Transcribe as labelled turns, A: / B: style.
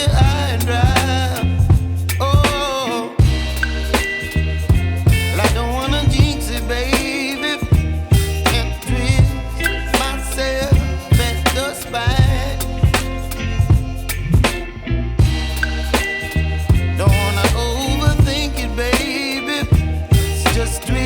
A: high and dry. Oh, well, I don't wanna jinx it, baby, and twist myself at the spine. Don't wanna overthink it, baby. It's just twist.